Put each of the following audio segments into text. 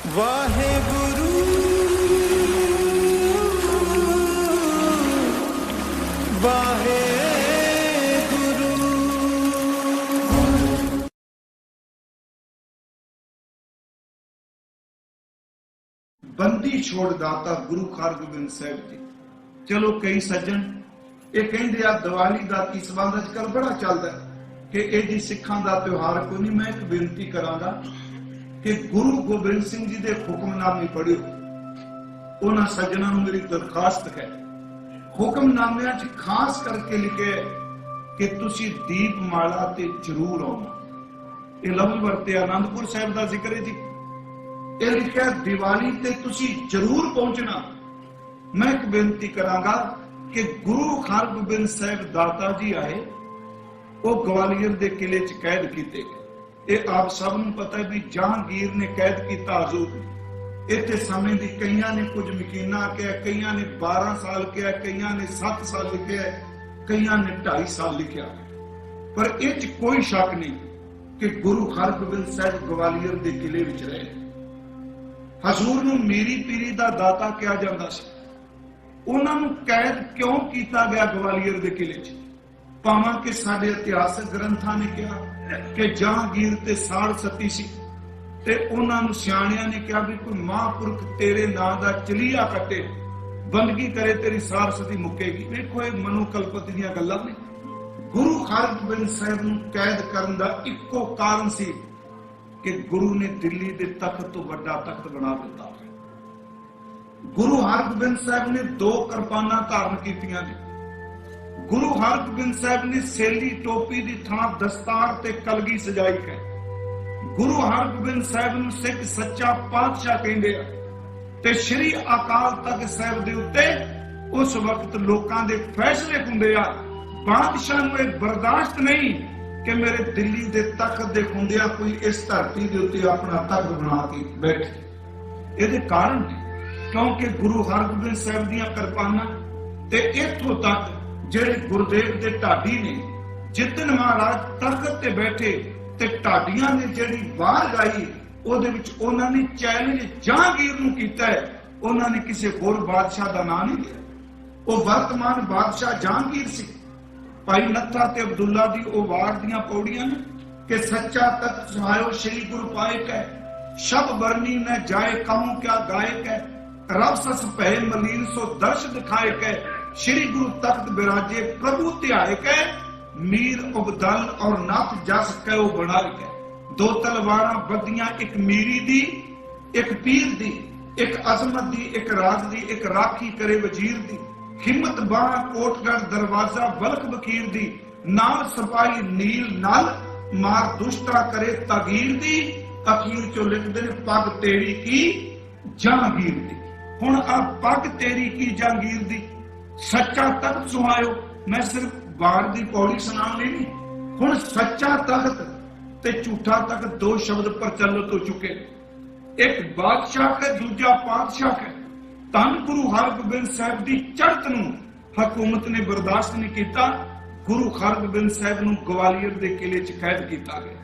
वाहेगुरु वाहेगुरु। बंदी छोड़ दाता गुरु हरगोबिंद साहिब जी। चलो कई सज्जन ये कहते आ दिवाली का की संबंध अजकल बड़ा चलता है कि ये जी सिखां का त्योहार कोई नहीं। मैं एक बेनती करांगा कि गुरु गोबिंद सिंह जी के हुक्मनामे पढ़ियो। उन्हां सज्जनां नूं मेरी दरखास्त है, हुक्मनामियां च खास करके लिखे कि तुसी दीपमाला ते जरूर आउणा। ये लफ्ज़ वरते आनंदपुर साहिब का जिक्र है जी। ये लिखा दिवाली ते तुसी जरूर पहुंचना। मैं एक बेनती करांगा कि गुरु हरगोबिंद साहिब दाता जी आए, वो ग्वालियर के किले च कैद किए गए। ये आप सब नूं पता है भी जहांगीर ने कैद किया हजूर ने। इतने समय की कई ने कुछ मकीना किया, कई ने 12 साल किया, कई ने 7 साल लिखा, कई ने 2.5 साल लिखा। पर इस कोई शक नहीं कि गुरु हरगोबिंद साहिब ग्वालियर के किले विच रहे। हजूर नूं मीरी पीरी का दाता कहा जाता सी। उन्हां नूं कैद क्यों किया गया ग्वालियर के किले च? भावां कि साडे इतिहासक ग्रंथां ने कहा कि जहांगीर ते साड़ सती सी ते उन्हां नूं सियाणियां ने कहा भी कोई महापुरख तेरे नां दा चलीआ कटे, बंदगी करे तेरी साड़ सती मुकेगी। देखो ये मनोकल्पत दीआं गल्लां ने। गुरु हरगोबिंद साहिब नूं कैद करन दा इक्को कारण सी कि गुरु ने दिल्ली के तख्त तो बड़ा तख्त बना दिता। गुरु हरगोबिंद साहिब ने 2 किरपाना धारण कीतियां ने। गुरु हरगोबिंद साहिब ने सेली टोपी की थां दस्तार ते कलगी सजाई है। गुरु हरगोबिंद साहिब नूं सिख सच्चा पातशाह कहंदे आ ते श्री अकाल तख्त साहिब दे उत्ते उस वक्त लोकां दे फैसले हुंदे आ। बादशाह नूं इह बर्दाश्त नहीं कि मेरे दिल्ली दे तख्त दे हुंदिया कोई इस धरती दे उत्ते अपना तख्त बना के बैठे। इहदे कारण ने क्योंकि गुरु हरगोबिंद साहिब दीआं किरपानां ते इत्थों तक ਜਿਹੜੇ ਗੁਰਦੇਵ ਦੇ ਢਾਡੀ ਨੇ ਜਿੱਦਨ ਮਹਾਰਾਜ ਤਖਤ ਤੇ ਬੈਠੇ ਤੇ ਢਾਡੀਆਂ ਨੇ ਜਿਹੜੀ ਵਾਰ ਗਾਈ ਉਹਦੇ ਵਿੱਚ ਉਹਨਾਂ ਨੇ ਚੈਲੰਜ ਜਹਾਂਗੀਰ ਨੂੰ ਕੀਤਾ ਹੈ। ਉਹਨਾਂ ਨੇ ਕਿਸੇ ਹੋਰ ਬਾਦਸ਼ਾਹ ਦਾ ਨਾਂ ਨਹੀਂ ਲਿਆ। ਉਹ ਵਰਤਮਾਨ ਬਾਦਸ਼ਾਹ ਜਹਾਂਗੀਰ ਸੀ। ਭਾਈ ਨੱਥਾ ਤੇ ਅਬਦੁੱਲਾ ਦੀ ਉਹ ਵਾਰ ਦੀਆਂ ਪੌੜੀਆਂ ਨੇ ਕਿ ਸੱਚਾ ਤਖਤ ਸੁਹਾਇਓ ਸ਼੍ਰੀ ਗੁਰੂ ਪਾਇਕ ਹੈ, ਸ਼ਬ ਬਰਨੀ न जाए कहूं क्या गायक है, रब सस भय मलीन सो दर्श दिखाए है, श्री गुरु तख्त बिराजे प्रभु ध्यायक है, मीर उबदल और नाथ जस कहो बनायक है। 2 तलवारां बदियां, एक मीरी दी, एक पीर दी, एक अजमत दी, एक राज दी, एक राखी करे वजीर दी, हिम्मत बाह कोटगढ़ दरवाजा बलख बकीर दी, नाल सिपाही नील नल मार दुष्टा करे तगीर दी, अखीर चो लिखदे ने पग तेरी की जहांगीर दी। हुण आ पग तेरी की जहांगीर दी सच्चा तख्त सुहायो। मैं सिर्फ बार दी पौड़ी सुनाने नहीं, हुण सच्चा तख्त ते झूठा तख्त 2 शब्द प्रचलित हो चुके। एक बादशाह है, दूजा पातशाह है। धन गुरु हरगोबिंद साहिब की चढ़त नूं हुकूमत ने बर्दाश्त नहीं किया। गुरु हरगोबिंद साहिब नूं ग्वालियर के किले च कैद किया गया।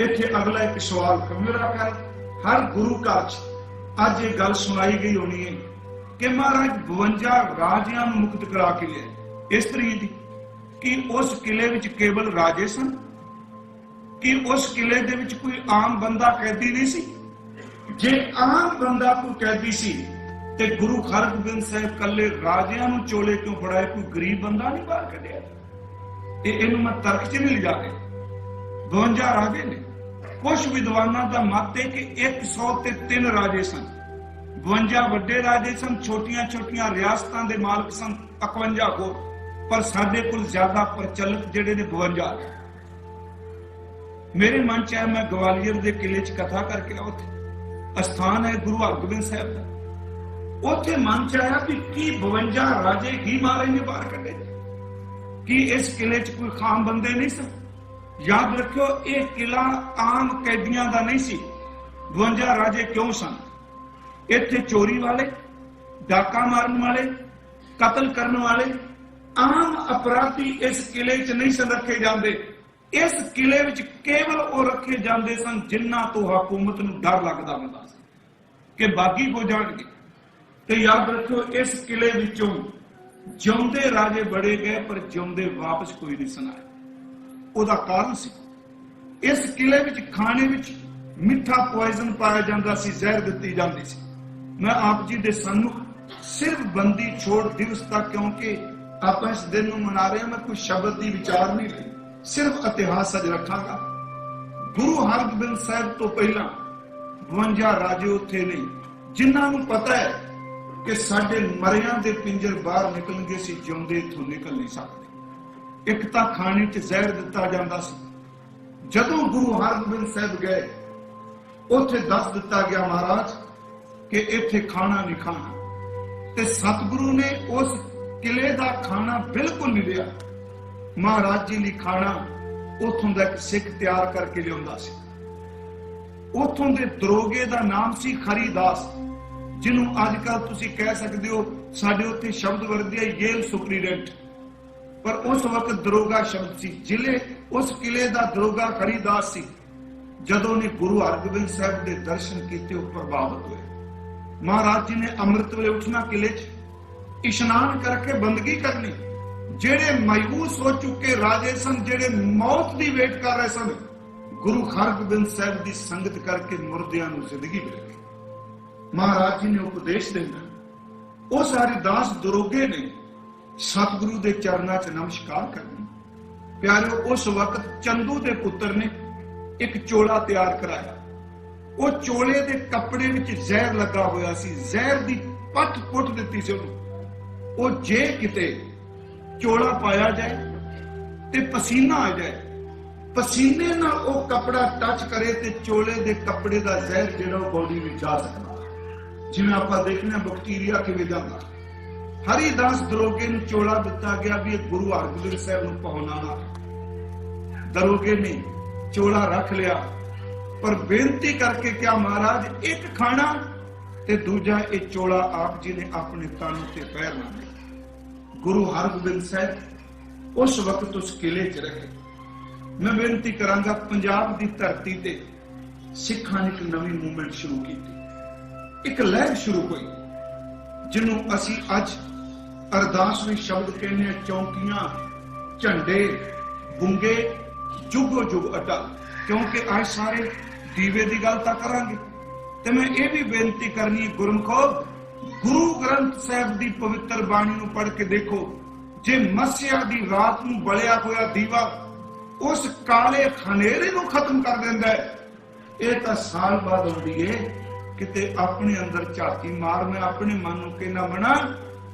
इत्थे अगला एक सवाल मेरा ख्याल हर गुरु घर च अज ये गल सुनाई गई होनी है कि महाराज 52 राजियां नूं मुक्त करा के लिया। इस तरीके दी कि उस किले विच केवल राजे सन, कि उस किले दे विच कोई आम बंदा कैदी नहीं सी। जे आम बंदा कोई कैदी सी ते गुरु हरगोबिंद साहिब कल्ले राजियां नूं चोले क्यों फड़ाए? कोई गरीब बंदा नहीं बाहर कढिया। इहनूं मैं तर्क च नहीं लिजा के 52 राजे ने। कुछ विद्वानां दा मत है कि 103 राजे सन। 52 वड्डे राजे सन, छोटियां छोटियां रियासतां दे मालक सन 51 होर, पर साडे कोल ज्यादा प्रचलित जिहड़े ने 52। मेरे मन च है मैं ग्वालियर के किले च कथा करके उत्थे अस्थान है गुरु हरगोबिंद साहिब का। उत्थे मन च आया भी की 52 राजे ही मारे ने बाहर कढे कि इस किले च कोई खाम बंदे नहीं सन। याद रखियो ये किला आम कैदियां का नहीं सी। 52 राजे क्यों सन? इत्थे चोरी वाले, डाका मारन वाले, कतल करने वाले आम अपराधी इस किले च नहीं सन रखे जाते। इस किले विच केवल वो रखे जाते सन जिन्हां तो हुकूमत नूं डर लगदा हुंदा सी। कि बागी हो जाएंगे। तो याद रखो इस किले विचों जिउंदे राजे बड़े गए पर जिउंदे वापस कोई नहीं सुनाया। ਉਹਦਾ ਕਾਰਨ ਸੀ इस किले विच खाने विच मिठा पॉइजन पाया जाता सी, जहर दिती जाती सी। मैं आप जी दे सन्मुख सिर्फ बंदी छोड़ दिवस तक, क्योंकि आप इस दिन को मना रहे हैं, मैं कोई शब्द की विचार नहीं रही, सिर्फ इतिहास अज रखांगा। गुरु हरगोबिंद साहब तो पहला 52 राजे उत्थे ने जिन्होंने पता है कि साडे मरियां दे पिंजर बाहर निकलणगे, सी जिउंदे इत्थों निकल नहीं सकते। एक तां खाने च जहर दिता जाता सी। जदों गुरु हरगोबिंद साहब गए उत्थे दस दिता गया महाराज कि इत्थे खाना नहीं खाना, ते सतगुरु ने उस किले का खाना बिल्कुल नहीं लिया। महाराज जी लिए खाना उथों का एक सिख तैयार करके लिया सी। उथों के दरोगे का नाम सी खरीदास, जिन्हों अजकल तुसी कह सकते हो साडे उत्थे शब्द वरते है येल सुपरीडेंट, पर उस वक्त दरोगा शब्द सी। जिले उस किले का दरोगा खरीदास सी। जदों ने गुरु हरगोबिंद साहब के दर्शन किए वो प्रभावित हुए। महाराज जी ने अमृत वेले उठना, किले च इशनान करके बंदगी करनी। जेड़े मायूस हो चुके राजे सन, जेड़े मौत की वेट कर रहे सन, गुरु हरगोबिंद साहब की संगत करके मुर्दियां नूं जिंदगी मिल गई। महाराज जी ने उपदेश देना। उस हरिदास दरोगे ने सतगुरु के चरणों च नमस्कार करना। प्यारे उस वक्त चंदू के पुत्र ने एक चोला तैयार कराया। वो चोले के कपड़े में जहर लगा हुआ सी, जहर की पट पुट दी सी उन्होंने। वो जे किते चोला पाया जाए ते पसीना आ जाए, पसीने नाल वो कपड़ा टच करे ते चोले के कपड़े का जहर जो बॉडी में जा सकता। जिवें आपां देखने बैक्टीरिया किवें जांदा। हरिदास दरोगे ने चोला दिता गया भी गुरु हरगोबिंद साहब नूं पहुंचाना। दरोगे ने चोला रख लिया, पर बेनती करके क्या महाराज एक खाना ते दूजा एक चोला आप जी ने अपने तन ते पहनना है। गुरु हरगोबिंद साहब उस वक्त उस किले च रहे। मैं बेनती करांगा, पंजाब की धरती ते सिखां ने एक नवी मूवमेंट शुरू की, एक लहर शुरू हुई, जिन्हों असी अज अरदास में शब्द कहने चौंकियां झंडे बुंगे जुगो जुग अटल, क्योंकि आज सारे दीवे की गल तो करांगे। ते मैं ये भी बेनती करनी, गुरमुखो गुरु ग्रंथ साहब की पवित्र बाणी नूं पढ़ के देखो। जे मस्या की रात नूं बलिया होया दीवा उस काले खनेरे नूं खत्म कर देंदा है, यह तो साल बाद आउंदी है। किते अपने अंदर झाती मार, मैं अपने मन नूं कहना मना,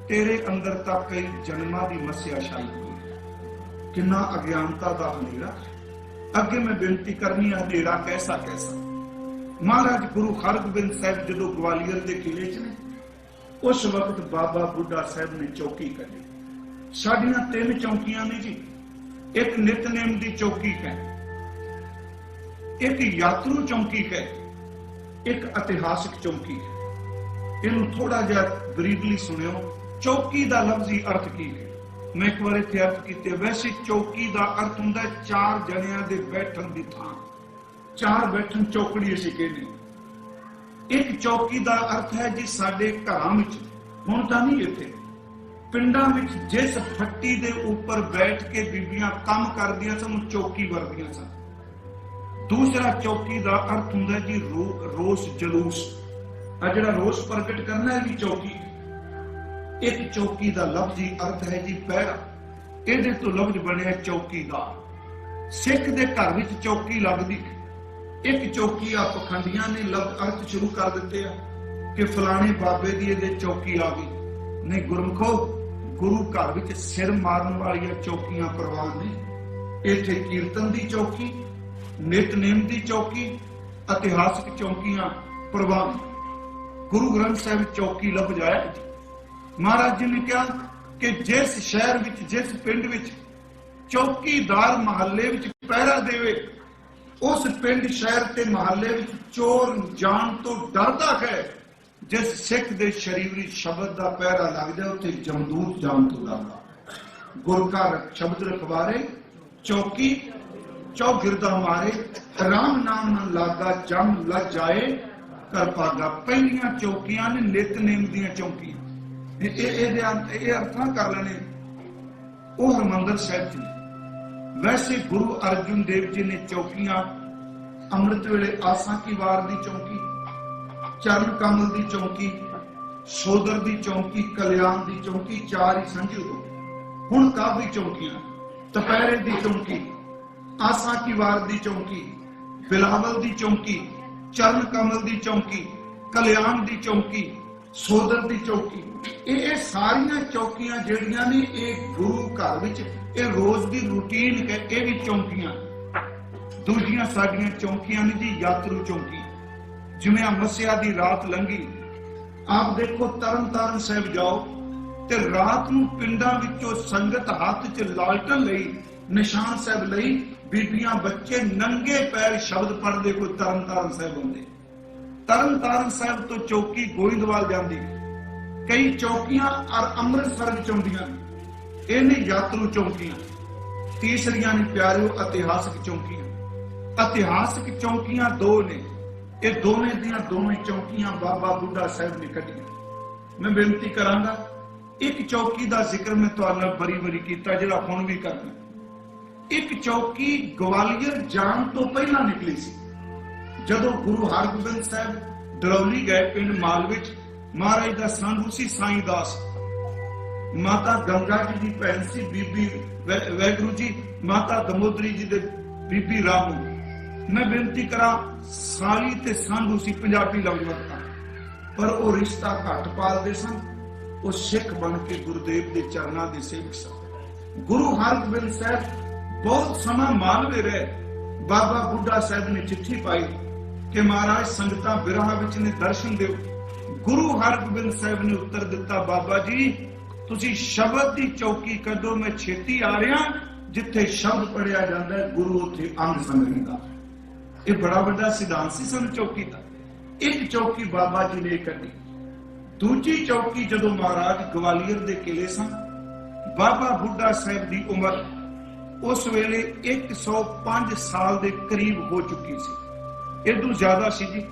तेरे अंदर तक कई जन्मां की मस्या छाई हुई। किन्ना अज्ञानता का हनेरा। अगे मैं बेनती करनी, हनेरा कैसा कैसा। महाराज गुरु हरगोबिंद साहब जो ग्वालियर के किले च ने, उस वक्त बाबा बुढ़ा साहब ने चौकी करी। साडियां 3 चौकियां ने जी। एक नितनेम की चौकी है, एक यात्रु चौकी है, एक ऐतिहासिक चौकी है। इनू थोड़ा जा ब्रीफली सुनियो। चौकी का लफ्जी अर्थ की है, मैं एक बार इत्थे अर्थ किए। वैसे चौकी का अर्थ हुंदा 4 जणियां दे बैठण दी थां, 4 बैठण चौकड़ी असीं कहने। एक चौकी का अर्थ है जी साडे घरां विच, हुण तां नहीं इत्थे, पिंडां विच जिस फट्टी दे ऊपर बैठ के बीबियां काम करदियां सन चौकी वरदियां सन। दूसरा चौकी का अर्थ हुंदा जी रोस जलूस, आ जिहड़ा रोस प्रगट करना है जी चौकी। एक चौकी का लफ्जी अर्थ है जी पहरा, इहदे तो लफ्ज बनिया चौकीदार। सिख दे घर विच चौकी लगदी। एक चौकी आ पखंडियां ने लफ्ज अर्थ शुरू कर दिते हैं कि फलाने बाबे दी इहदे चौकी आ गई। नहीं गुरमुखो, गुरु घर विच सिर मारन वाली चौकियां प्रवान ने। इत्थे कीर्तन की चौकी, नितनेम की चौकी, ऐतिहासिक चौकियां प्रवान। गुरु ग्रंथ साहब चौकी लफ्ज आया। महाराज जी ने कहा कि जिस शहर विच, जिस पिंड विच चौकीदार महल्ले विच पहरा देवे, उस पिंड शहर ते महल्ले विच चोर जान तो डरदा है। जिस सिख दे शरीरी शब्द का पहरा लग जाए उत्थे जमदूत जान तो डरदा। गुर का शब्द रखवारे चौकी चौगिरदा मारे, राम नाम न लागा जम लग जाए, कर भागा। पहलियां चौकियां ने नितनेम दियां चौकियां। ये अर्थ ना कर लेने वो हरमंदिर साहिब जी। वैसे गुरु अर्जुन देव जी ने चौकियां अमृत वेले आसा की वार दी चौकी, चरण कमल दी चौकी, सोदर दी चौकी, कल्याण दी चौकी, चार ही समझो दो। हुण काफी चौकियां, तपहरे दी चौकी, आसा की वार दी चौकी, बिलावल दी चौकी, चरण कमल दी चौकी, कल्याण दी चौकी, सोदर दी चौकी। ये सारियां चौकियां जिहड़ियां ने ये गुरु घर विच ये रोज दी रूटीन है। ये भी चौकियां दूजियां साडियां चौकियां ने जी यात्रू चौकी। जिवें मस्या दी रात लंघी, आप देखो तरन तारण साहिब जाओ ते रात नूं पिंडां विचों संगत हाथ च लालटन लई, निशान साहिब लई, बीबियां बच्चे नंगे पैर शब्द पढ़दे कोई तरन तारण साहिब हुंदे। तरन तारण साहिब तो चौकी गोइंदवाल जांदी। कई चौकियां और अमृतसर विच आउंदियां, इन्हें यात्रू चौकियां। तीसरियां ने प्यारिओ इतिहासक चौकियां। इतिहासक चौकियां दो ने, ये दोवें दियां दोवें चौकियां बाबा बुढ़ा साहिब ने कढियां। मैं बेनती करांगा, एक चौकी का जिक्र मैं तुहाडे नाल बरी कीता, जिहड़ा हुण भी करना। एक चौकी ग्वालियर जाण तो पहला निकली सी। जदों गुरु हरगोबिंद साहिब डलौली गए पिंड माल विच, महाराज दा संघू सी साईं दास, माता गंगा जी की भैन सी बीबी वैगुरु जी, माता दमोदरी जी दे बीबी रामू। मैं बेनती करा, साली ते संघू सी पंजाबी लफ्ज़, पर वो रिश्ता घट पालदे सन। वो सिख बन के गुरुदेव के चरणों के सेवक सन। गुरु हरगोबिंद साहिब बहुत समा मालवे रहे। बाबा बुढ़ा साहिब ने चिट्ठी पाई कि महाराज संगतां बिरहा विच ने दर्शन दिओ। गुरु हरगोबिंद साहिब ने उत्तर दिता, बाबा जी तुसी शब्द की चौकी कढो, मैं छेती आ रहा। जिथे शब्द पढ़िया जाता है गुरु उत्थे अंग समझेगा। ये बड़ा बड़ा सिद्धांत सी सन चौकी का। एक चौकी बाबा जी ने कढ़ी। दूजी चौकी जदों महाराज ग्वालियर दे किले सन, बाबा बुढ़ा साहिब की उम्र उस वेले 105 साल के करीब हो चुकी सी। इदू ज्यादा सी जी।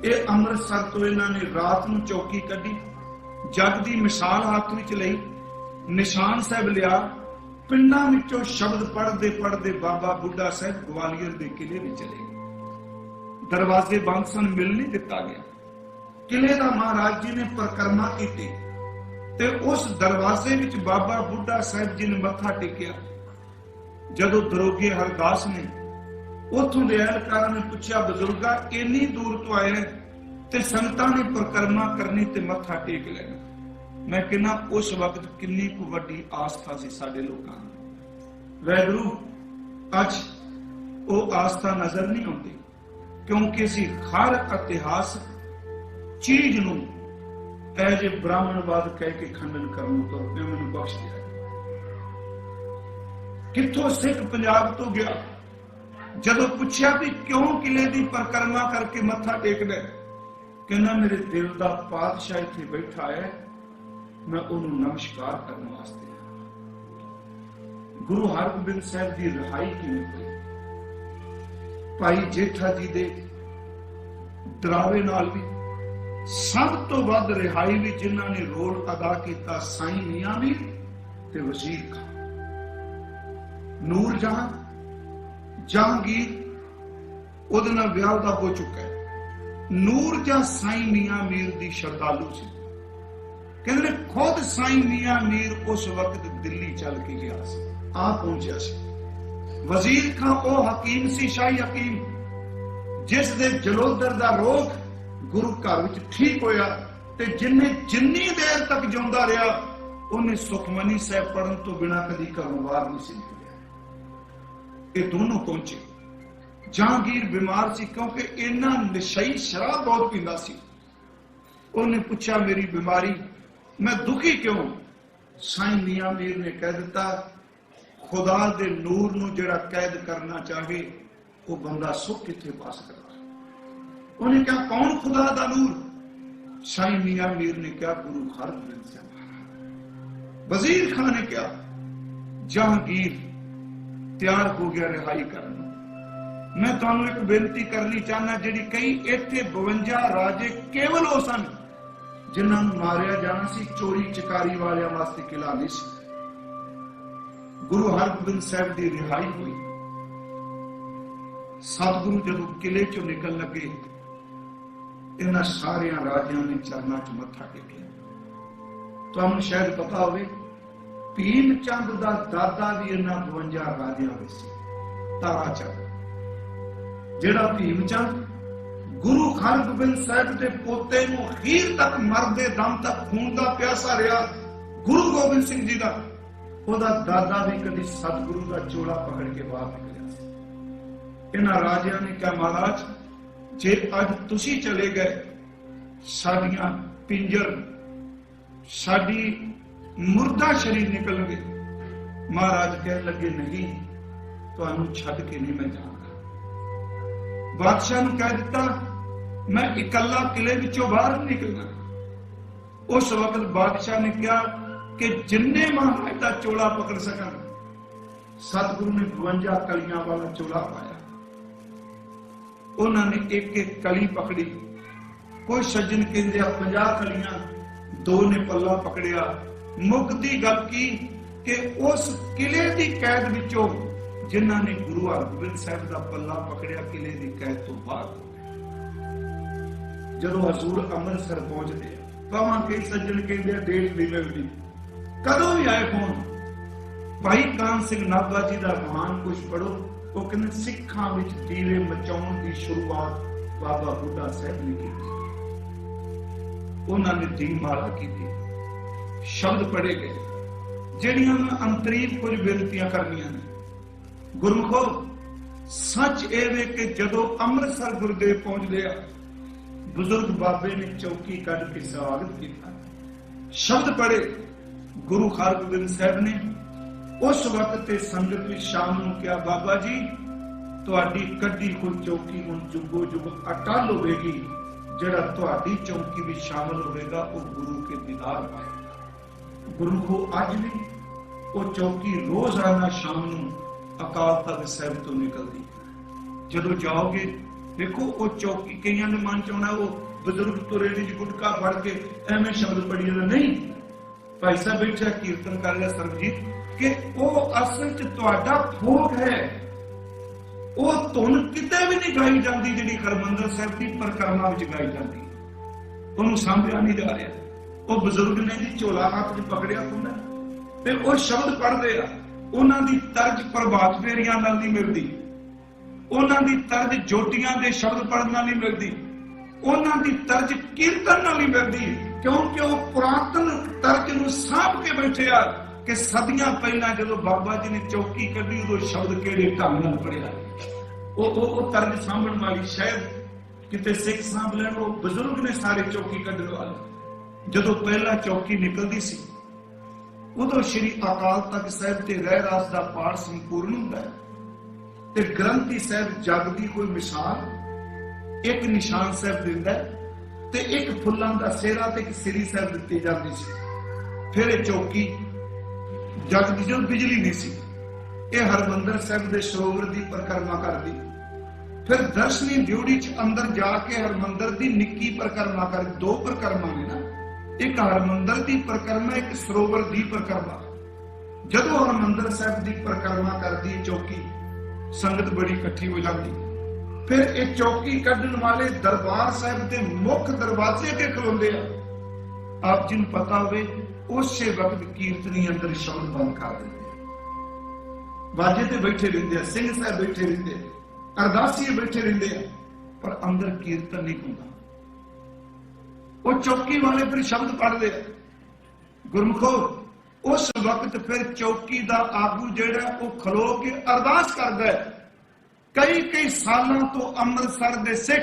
ये अमृतसर तो इन्होंने रात नूं चौकी कढ़ी, जग की मिसाल हाथ विच लई, निशान साहिब लिया, पिंडां विचों शब्द पढ़ते पढ़ते बाबा बुढ़ा साहिब ग्वालियर के किले में चले। दरवाजे बंद सन, मिल नहीं दिता गया। किले का महाराज जी ने परिक्रमा की ते उस दरवाजे विच बाबा बुढ़ा साहिब जी ने मत्था टेकिया। जदों दरोगे हरदास ने उथों दे एहलकारां ने पूछा, बजुर्गा इन्नी दूर तो आए ते संगतां ने परिक्रमा करनी ते मत्था टेक लेना। मैं कहना उस वक्त कितनी को वड्डी आस्था सी साडे लोकां दी। वैगुरू अज वो आस्था नजर नहीं आउंदी, क्योंकि असीं हर इतिहास चीज नूं ऐजे ब्राह्मणवाद कह के खंडन करन तो मैनूं बख्श दिया। कित्थों सिख पंजाब तो गया। जदों पूछया भी क्यों किले की परिक्रमा करके मत्था टेकदा, कहना मेरे दिल का पातशाह इत्थे बैठा है, मैं उन्होंने नमस्कार करने वास्ते। गुरु हरगोबिंद साहिब की रिहाई किवें होई? भाई जेठा जी दे दरावे नाल भी सब तो वध रिहाई भी जिन्हां ने रोल अदा किया साईं मियां मीर ते वजीर खां। नूर जहां जहांगीर ਉਹਦੇ ਨਾਲ ਵਿਆਹ ਦਾ ਹੋ ਚੁੱਕਾ ਹੈ। ਨੂਰ ਜਾਂ ਸਾਈਂ ਮੀਆਂ ਮੀਰ ਦੀ ਸ਼ਰਧਾਲੂ ਸੀ। ਕਹਿੰਦੇ ਖੁਦ ਸਾਈਂ ਮੀਆਂ ਮੀਰ ਉਸ ਵਕਤ ਦਿੱਲੀ ਚੱਲ ਕੇ ਗਿਆ ਸੀ, ਆ ਪਹੁੰਚਿਆ ਸੀ। ਵਜ਼ੀਰ ਖਾਂ ਉਹ ਹਕੀਮ ਸੀ, ਸ਼ਾਹੀ ਹਕੀਮ, ਜਿਸ ਦੇ ਜਲੋਦਰ ਦਾ ਰੋਗ ਗੁਰੂ ਘਰ ਵਿੱਚ ਠੀਕ ਹੋਇਆ ਤੇ ਜਿੰਨੇ ਜਿੰਨੀ ਦੇਰ ਤੱਕ ਜਿਉਂਦਾ ਰਿਹਾ ਉਹਨੇ ਸੁਖਮਨੀ ਸਾਹਿਬ ਪੜਨ ਤੋਂ ਬਿਨਾਂ ਕਦੀ ਘਰੋਂ ਬਾਹਰ ਨਹੀਂ ਸੀ ਨਿਕਲਿਆ। ਇਹ ਦੋਨੋਂ ਪਹੁੰਚੇ। जहांगीर बीमार सी क्योंकि इन्ना नशई शराब बहुत पींदा सी। उन्हें पूछा मेरी बीमारी, मैं दुखी क्यों? साईं मियां मीर ने कह दिता, खुदा दे नूर नूं जिहड़ा कैद करना चाहे वो बंदा सुख किथे पा सकदा। उन्हें कहा कौन खुदा दा नूर? साईं मियां मीर ने कहा गुरु हरगोबिंद साहिब। वजीर खां ने कहा जहांगीर तैयार हो गया रिहाई करने। मैं तुहानू एक बेनती करनी चाहना, जिहड़ी कई इत्थे 52 राजे केवल वो सन जिन्हां नूं मारिया जाना सी, चोरी चकारी वालियां वास्ते किला नहीं सी। गुरु हरगोबिंद साहब की रिहाई हुई, सतगुरु जदों किले चों निकल लगे, इन्हां सारियां राजियां ने चरनां च मत्था टेकिया। तुहानू शायद पता होवे, भीम चंद दा दादा भी इन्हां 52 राजियां विच सी, तारा चंद। जिहड़ा भीम चंद गुरु हरगोबिंद साहब के पोते नूं अखीर तक मरदे दम तक खून का प्यासा रहा, गुरु गोबिंद सिंह जी का, ओदा दादा भी कभी सतगुरु का चोला पकड़ के बाहर निकलिया। इन्हां राजियां ने कहा, महाराज जे अज तुसी चले गए, साडियां पिंजर साडी मुर्दा शरीर निकल गए। महाराज कह लगे, नहीं तुहानू छड्ड के नहीं मैं जाऊंगा। बादशाह ने कह दिता, मैं इकल्ला किले विचों बाहर निकलना। उस वक्त बादशाह ने कहा कि जिन्ने महाराज का चोला पकड़ सकन। सतगुरु ने 52 कलियां वाला चोला पाया। उन्होंने एक एक कली पकड़ी। कोई सज्जन कहते 50 कलियां, 2 ने पल्ला पकड़िया। मुकदी गल की कि उस किले की कैद विचों जिन्हां ने गुरु हरगोबिंद साहब का पल्ला पकड़िया, किले की कैद तो बाहर। जदों हजूर अमृतसर पहुंचते, भावां कई सज्जन कहते देश नहीं मिलती, कदों भी आए फोन। भाई कान सिंह नाभा जी का महान कुछ पढ़ो, वो कहते सिखां विच दीवे मचाउण की शुरुआत बाबा बुढ़ा साहब ने की। उन्होंने दीनमाला की, शब्द पढ़े गए, जिहड़ियां मैं अंतरीव कुछ बेनतियां करनियां ने। गुरमुखो, सच ये वे कि जदों अमृतसर गुरुदेव पहुंच गया, बुजुर्ग बाबे ने चौकी कट के स्वागत किया, शब्द पढ़े। गुरु हरगोबिंद साहब ने उस वक्त ते संगत में शाम को कहा, बाबा जी तुहाडी कड्डी हुई चौकी हुण जुगो जुग अटल होवेगी। जिहड़ा तुहाडी चौकी में शामिल होगा वो गुरु के दीदार पाएगा। गुरु को अज भी वो चौकी रोजाना शाम को अकाल तख्त साहिब तो निकलती। जदों जाओगे देखो वो चौकी, कई ने मन चाहना वो बुजुर्ग तुरे जी गुटका फड़ के एवं शब्द पढ़ी नहीं। भाई साहब बैठा कीर्तन कर रहा सरबजीत कि वो असल च तुहाडा भोग है। वो धुन किते भी नहीं गाई जाती जिहड़ी हरमंदर साहिब की परिक्रमा विच गाई जाती, उन्होंने सामभ्या नहीं जा रहा। वो बुजुर्ग ने जी झोला हाथ च पकड़िया हुंदा ते वो शब्द पढ़दे आ। उन्हां दी तर्ज प्रभात फेरियां नाल नहीं मिलदी, उन्हां दी तर्ज जोटियां दे शब्द पढ़न नाल नहीं मिलदी, उन्हां दी तर्ज कीर्तन नाल नहीं मिलदी, क्योंकि वो पुरातन तर्ज नूं साँभ के बैठे आ कि सदियां पहला जदों बाबा जी ने चौकी कढ़ी उदों शब्द किहड़े ढंग नाल पढ़िया। वो तर्ज साँभण वाली शायद किते सिख साँभ लैण, वो बुजुर्ग ने सारे चौकी कढ़ण वाले। जदों पहला चौकी निकलदी सी उदों श्री अकाल तख्त साहिब ते रहरास दा पाठ संपूर्ण हुंदा है ते ग्रंथी साहब जग की कोई मिसाल एक निशान साहब दिंदा ते एक फुल्लां दा सेहरा ते एक सिरी साहब दित्ती जाती सी। फिर ये चौकी जग की जो बिजली नहीं सी, ये हरमंदर साहब के सरोवर की परिक्रमा करती। फिर दर्शनी ड्यूटी च अंदर जाके हरमंदर की निक्की परिक्रमा कर, 2 परिक्रमा ने ना, एक हरमंदर की परिक्रमा, एक सरोवर की परिक्रमा। जदों हरमंदर साहब की परिक्रमा करती चौकी, संगत बड़ी इकट्ठी हो जाती। फिर एक चौकी कढ़न वाले दरबार साहब के मुख दरवाजे के खलोंदे आ। आप जिन पता होवे उस वक्त कीर्तनी अंदर शब्द बंद कर देंगे, बाजे ते बैठे रहते, सिंह साहब बैठे रहते, अरदासी बैठे रहते, पर अंदर कीर्तन नहीं होता। वो चौकी वाले फिर शब्द पढ़ते। गुरमुखो, उस वक्त फिर चौकी का आगू जेड़ा वो खलो के अरदास करता है। कई कई सालों तो अमृतसर के सिख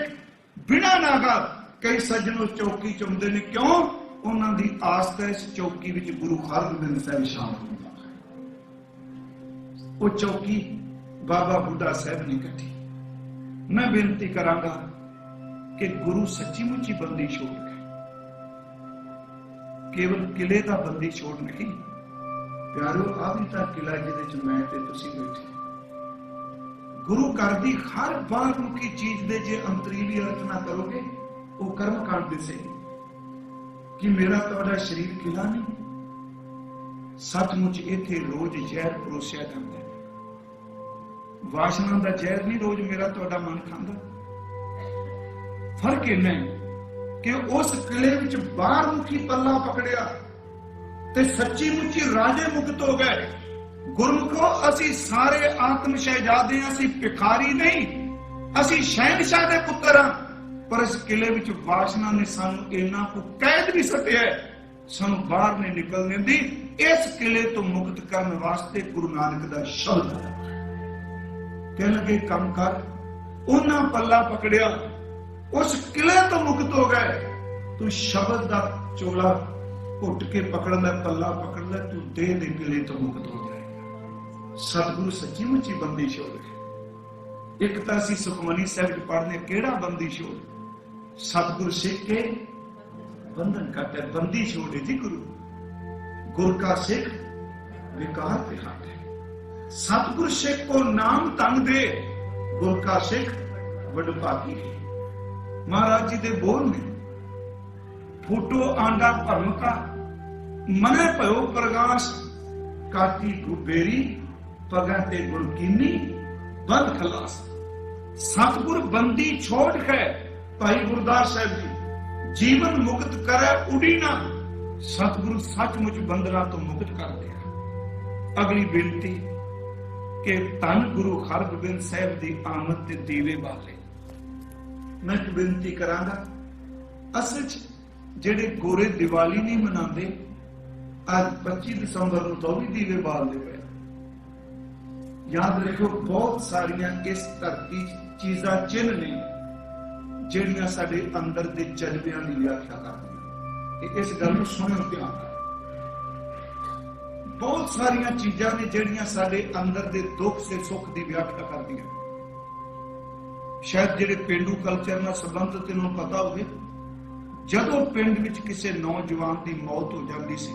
बिना नागा कई सज्जन उस चौकी चुमते ने, क्यों? उन्होंने दी आस्था इस चौकी विच गुरु हरगोबिंद साहब शामिल होंदा है। वो चौकी बाबा बुढ़ा साहब ने कठी। मैं बेनती करांगा कि गुरु सच्ची मुची बंदी छोड़ गए, केवल किले का बंदी छोड़ नहीं प्यारो, आ भी तो किला जिहदे च मैं ते तुसीं बैठे। गुरु घर की हर बाहरमुखी चीज दे जे अंतरीली अर्चना करोगे वो कर्म कांड दिसेगी कि मेरा तुहाडा शरीर किला नहीं, सचमुच इत्थे रोज जहर परोसिया जाता है। वासना का जहर नहीं रोज मेरा तुहाडा मन खांदा। फर्क इन्ना है कि उस किले विच बाहरमुखी पल्ला पकड़िया ते सच्ची मुच्ची राजे मुक्त हो गए। गुरमुखो असी सारे आत्म शहजादे, असी भिखारी नहीं, असी शहनशाह दे पुत्र हां, पर इस किले विच वासना ने सानू इन्ना को कैद भी सटिया है, सानू बाहर नहीं निकल देंदी। इस किले तो मुक्त करने वास्ते गुरु नानक दा शब्द कह लगे काम कर, उन्हां पल्ला पकड़िया, उस किले तो मुक्त हो गए। तू शब्द दा चोला घुट के पकड़ ले, पल्ला पकड़ ले, तू देह दे किले तो मुक्त हो जाएगा। सतगुरु सच्ची मुच्ची बंदी छोड़ है। एक तो असी सुखमनी साहिब पढ़ने केड़ा बंदी छोड़, सतगुरु सिख के बंधन काटे, बंदी छोड़े जी गुरु। गुर का सिख विकार पे हाथ है। सतगुरु सिख को नाम तंग दे, गुर का सिख वडभागी है। महाराज जी दे बोल ने फूटो आंडा भरम का, मने भयो प्रकाश, काटी गुबेरी पगा ते गुरकीनी बंद खलास। सतगुर बंदी छोड़ के भाई गुरदास साहब जी जीवन मुक्त करे उड़ी ना। सतगुरु सचमुच बंदना तो मुक्त कर दिया। अगली बेनती कि धन गुरु हरगोबिंद साहब की आमद ते दीवे बाले। मैं एक बेनती करांगा, असल जेड़े गोरे दिवाली नहीं मनाते, आज 25 दिसंबर को तो भी दीवे बालते पे। याद रखो बहुत सारिया इस धरती चीजा चिन्ह ने ਜਿਹੜੀਆਂ ਸਾਡੇ अंदर के जज्बियां की व्याख्या करदियां। इस गल नूं सुणो ध्यान नाल। बहुत सारिया चीजां ने ਜਿਹੜੀਆਂ ਸਾਡੇ अंदर के दुख से सुख की व्याख्या करदियां। शायद ਜਿਹੜੇ पेंडू कल्चर नाल संबंधित इन्हों पता होवे, जदों पिंड विच किसी नौजवान की मौत हो जाती सी,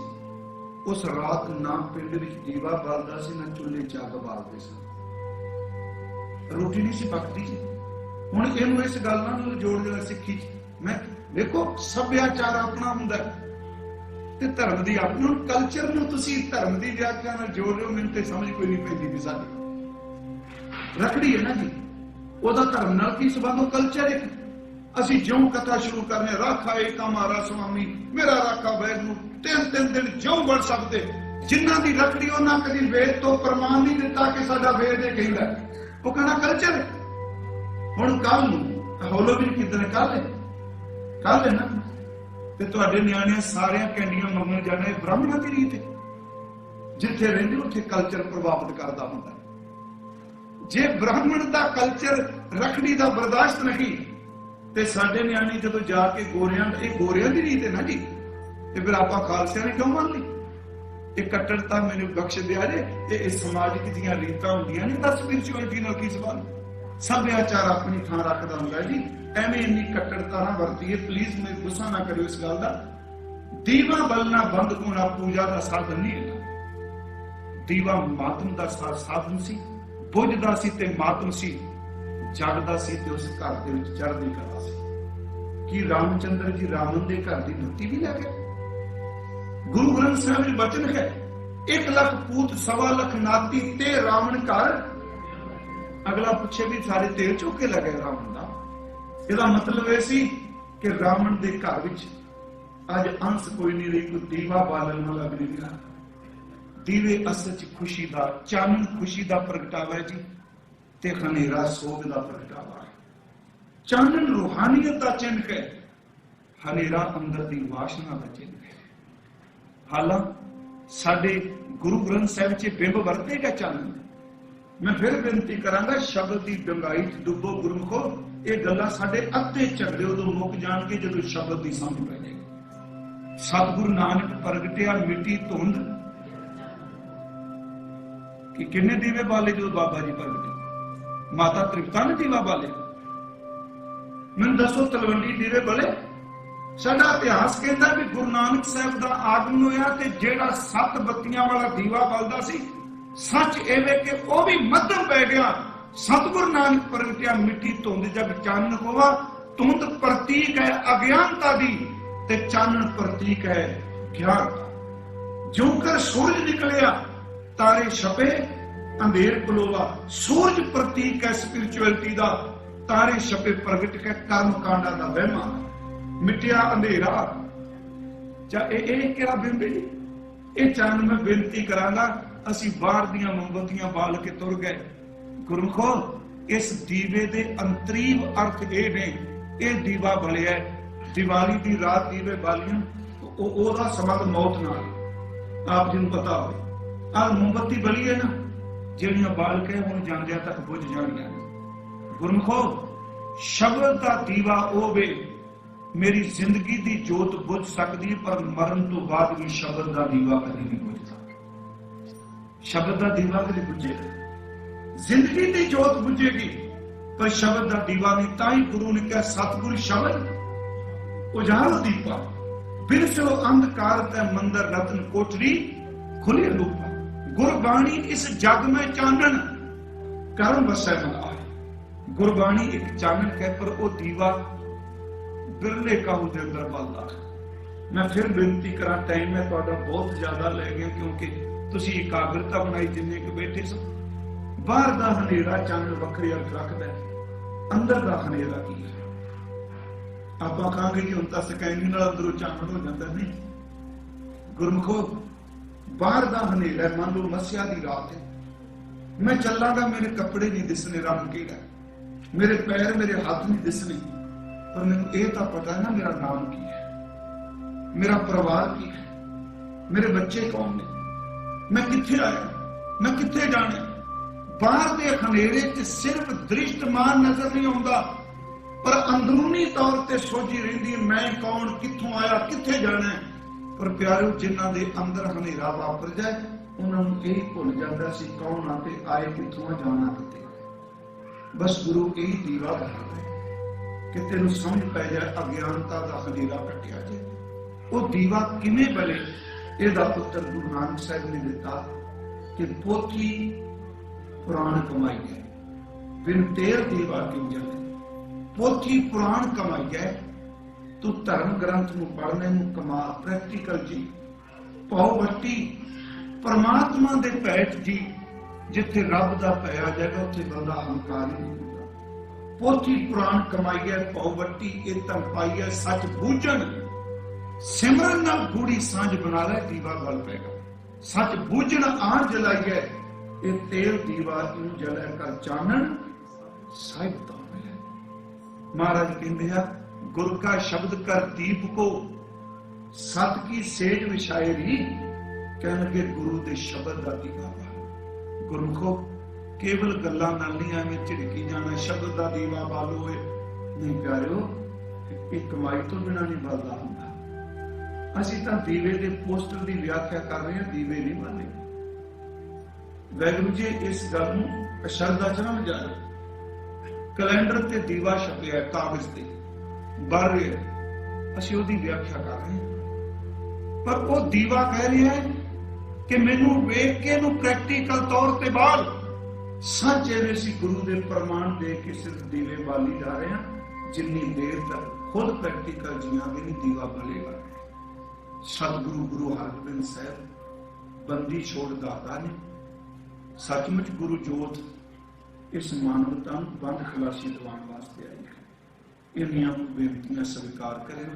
उस रात ना पिंड विच दीवा बालदा सी, ना चुल्हे च अग बालदे सी, रोटी नहीं सी पकदी सी। हुण इहनूं इस गल नाल जोड़ देना सिੱਖੀ मैं देखो सभ्याचार अपना हुंदा ते धर्म दी अपनी, कल्चर नूं तुसीं धर्म दी व्याख्या नाल जोड़ रहे हो, मैनूं ते समझ कोई नहीं पैंदी भी। साडी रखड़ी है ना जी, ਉਹਦਾ ਧਰਮ ਨਾਲ ਕੀ ਸੰਬੰਧ? ਉਹ ਕਲਚਰ ਇੱਕ। ਅਸੀਂ ਜਿਉਂ ਕਥਾ ਸ਼ੁਰੂ ਕਰਨੇ, ਰਾਖਾ ਏਕ ਹਮਾਰਾ ਸੁਆਮੀ, ਮੇਰਾ ਰਾਖਾ ਵੈਗੁਰੂ, 3 ਦਿਨ ਜਿਉਂ ਬਣ ਸਕਦੇ। ਜਿਨ੍ਹਾਂ ਦੀ ਰਖੜੀ ਉਹਨਾਂ ਕਦੀ ਵੇਦ ਤੋਂ ਪ੍ਰਮਾਣ ਨਹੀਂ ਦਿੱਤਾ ਕਿ ਸਾਡਾ ਵੇਦ ਇਹ ਕਹਿੰਦਾ, ਉਹ ਕਹਿੰਦਾ ਕਲਚਰ। ਹੁਣ ਕੱਲ ਨੂੰ ਹੌਲੋਵੀਨ ਕਿੱਦਣ? ਕੱਲ ਹੈ ਨਾ, ਤੇ ਤੁਹਾਡੇ ਨਿਆਣੇ ਸਾਰਿਆਂ ਕੈਂਡੀਆਂ ਮੰਗਣ ਜਾਣਾ, ਬ੍ਰਾਹਮਣਾਂ ਦੀ ਰੀਤ ਹੈ। ਜਿੱਥੇ ਰਹਿੰਦੇ ਉੱਥੇ ਕਲਚਰ ਪ੍ਰਭਾਵਿਤ ਕਰਦਾ ਹੁੰਦਾ। जे ब्राह्मण का कल्चर रखड़ी का बर्दाश्त नहीं, तो साडे न्याणे जो जाके गोरियां, ये गोरियां की रीत है ना जी, तो फिर आप खालसिया ने क्यों मान ली? ये कट्टरता मैंने बख्श दिया जे, ये समाजिक दियां रीतां होंदियां ने, दस स्पिरिचुअलिटी नाल की संबंध? सभ्याचार अपनी थां रखदा हुंदा जी। एवें इन्नी कट्टरता ना वरतीए प्लीज, मैं गुस्सा ना करियो इस गल दा। दीवा बलना बंद होना पूजा का साधन नहीं है। दीवा मातम का साधन सी, बुझदा सी ते मातम सी, जगदा सी ते उस घर दे विच चढ़दी कला सी। कि रामचंद्र जी रावण दे घर दी धरती भी लै गए? गुरु ग्रंथ साहिब विच वचन है, 1 लाख पूत 1.25 लाख नाती ते रावण घर। अगला पूछे भी सारे तेल चौके लगे रावण दा। इसदा मतलब यह सी कि रावण दे घर विच अज अंश कोई नहीं रही, कोई दीवा बालन वाला भी नहीं रहा। दीवे असल च खुशी का, चानन खुशी का प्रगटावा है जी, ते हनेरा सोग का प्रगटावा है। चानन रूहानियत का चिन्ह है, हनेरा अंदर की वासना का चिन्ह है। हालांकि साडे गुरु ग्रंथ साहिब च बिंब वरतेगा चानन। मैं फिर बेनती करांगा, शब्द की डंगाई डुबो गुरमुखो। ये गल्लां साडे अद्धे झगड़े उदों मुक जाणगे जदों शब्द की समझ पै जाएगी। सतगुरु नानक प्रगटिया मिट्टी धुंध कि किन्ने दीवे बाले जो बाबा जी प्रगटे? माता तृप्ता ने दीवा बाले? मैनूं दसो तलवंडी दीवे बले? साडा इतिहास कहता भी गुरु नानक साहब का आगमन होया ते जेड़ा 7 बत्तियां वाला दीवा बलदा सी, सच एवे कि वह भी मध्यम पै गया सतगुरु नानक प्रगटिया मिट्टी धुंध जग चानन होवा। धुंध प्रतीक है अज्ञानता दी ते चानन प्रतीक है ज्ञान का। जो कर सूरज निकलिया तारे छपे अंधेर पलोवा। सूरज प्रतीक है स्पिरिचुअलिटी दा, तारे छपे प्रगट के कर्म कांडा दा वहमा। मिटिया अंधेरा केड़ा बिंब ये चंद मैं बेनती करांगा। असी बाहर दियां मोमबत्तियां बाल के तुर गए। गुरमुखो इस दीवे दे अंतरीव अर्थ ये ने, ये दीवा बलिया दिवाली दी रात दीवे बालियां ओदा संबंध मौत नाल आप जिन पता हो। आ मोमबत्ती बली है ना ਜਿਹੜੀਆਂ बाल के हुण ਜਾਂਦਿਆਂ तक बुझ जाणियां। गुरमुखो शब्द का दीवा होवे, मेरी जिंदगी की जोत बुझ सकती पर मरण तो बाद भी शब्द का दीवा कभी नहीं बुझता। शब्द का दीवा कभी बुझेगा, जिंदगी की जोत बुझेगी पर शब्द का दीवा नहीं। ताई गुरु ने कहा सतगुरु शब्द उजालो दीपा, बिरसो अंधकार ते मंदिर रतन कोठरी खुले रूपा। गुरबाणी इस जग में चानन कर्म वसै मन आए। गुरबाणी एक चानन है पर वो दीवा बिरले काहू के अंदर बलदा। मैं फिर बेनती करा, टाइम मैं तुहाडा बहुत ज्यादा ले गया क्योंकि तुसी एकाग्रता बनाई जिन्ने के बैठे सो। बाहर का हनेरा चानन वखरे अर्थ रखता है, अंदर का हनेरा की है। आप कहांगे कि हुण तां सकैनी नाल अंदरों चानन हो जाता नहीं। गुरमुखो बाहर का हनेरा, मान लो मस्या की रात है, मैं चलांगा मेरे कपड़े नहीं दिसने रंग केड़ा, मेरे पैर मेरे हाथ नहीं दिसने, पर मैनूं ये तो पता है ना मेरा नाम की है, मेरा परिवार की है, मेरे बच्चे कौन ने, मैं कित्थे आया, मैं कित्थे जाना। बाहर के खनेरे च सिर्फ दृष्टमान नजर नहीं आता पर अंदरूनी तौर पर सोची रही मैं कौन, कित्थों आया, कित्थे जाना है। पर प्यारो जिन्हां दे अंदर हनेरा वापर जाए उन्हां नूं यही भुल जाता सी कौन आते आए कित्थों, जाना कित्थे। बस गुरु यही दीवा बनाता है कि तेनों समझ पै जाए अज्ञानता का हनेरा कटिया जाए। वो दीवा किवें बले, इहदा पुत्र गुरु नानक साहिब ने दिता कि पोथी पुराण कमाई है बिन तेर दीवा क्यों जाए। पोथी पुराण कमाई है, तू धर्म ग्रंथ नूं पढ़ने नूं कमा, प्रैक्टिकल जी पाओ बट्टी परमात्मा दे पैठ जी। जिथे रब दा पै आ जाएगा उत्थे बंदा अहंकार ही नहीं होगा। पोथी पुराण कमाई है पाओ बट्टी ये धन पाई है सच बूझण। सिमरन नाल गूढ़ी सांझ बना ले दीवा गल पैगा। सच बूझण आण जलाई है ये तेल दीवा यूं जलै कर चानन साहिब तो मिले। महाराज कहते हैं गुरु का शब्द कर दीप को सत की सेज विछाएरी। कह लगे गुरु के शब्द का दीवा बालो। गुरमुखो केवल गल्लां नाल नहीं एवें झिड़की जाना शब्द का दीवा बालो नहीं प्यारिओ, एक कमाई तो बिना नहीं बलदा हुंदा। असीं तां दीवे दे पोस्टर की व्याख्या कर रहे हैं, दीवे नहीं बाले। वैगुरु जी इस गल नूं अशरदा च ना जाओ। कैलेंडर ते दीवा छपिया कागज ते बर रहे, असीं उहदी व्याख्या कर रहे हैं पर वो दीवा कह रहा है कि मैनू वेख के नूं प्रैक्टिकल तौर ते बाल सच एवें सी गुरु दे प्रमाण दे के सिर्फ दीवे बाली जा रहे हैं। जिन्नी देर तक खुद प्रैक्टिकल जियांगे नहीं दीवा बलेगा। सतगुरु गुरु हरगोबिंद साहिब बंदी छोड़ दाता ने सचमुच गुरु जोत इस मानवता बंद खलासी दिवाने वास्ते आई है। इन्हियां बेनतियां स्वीकार करें।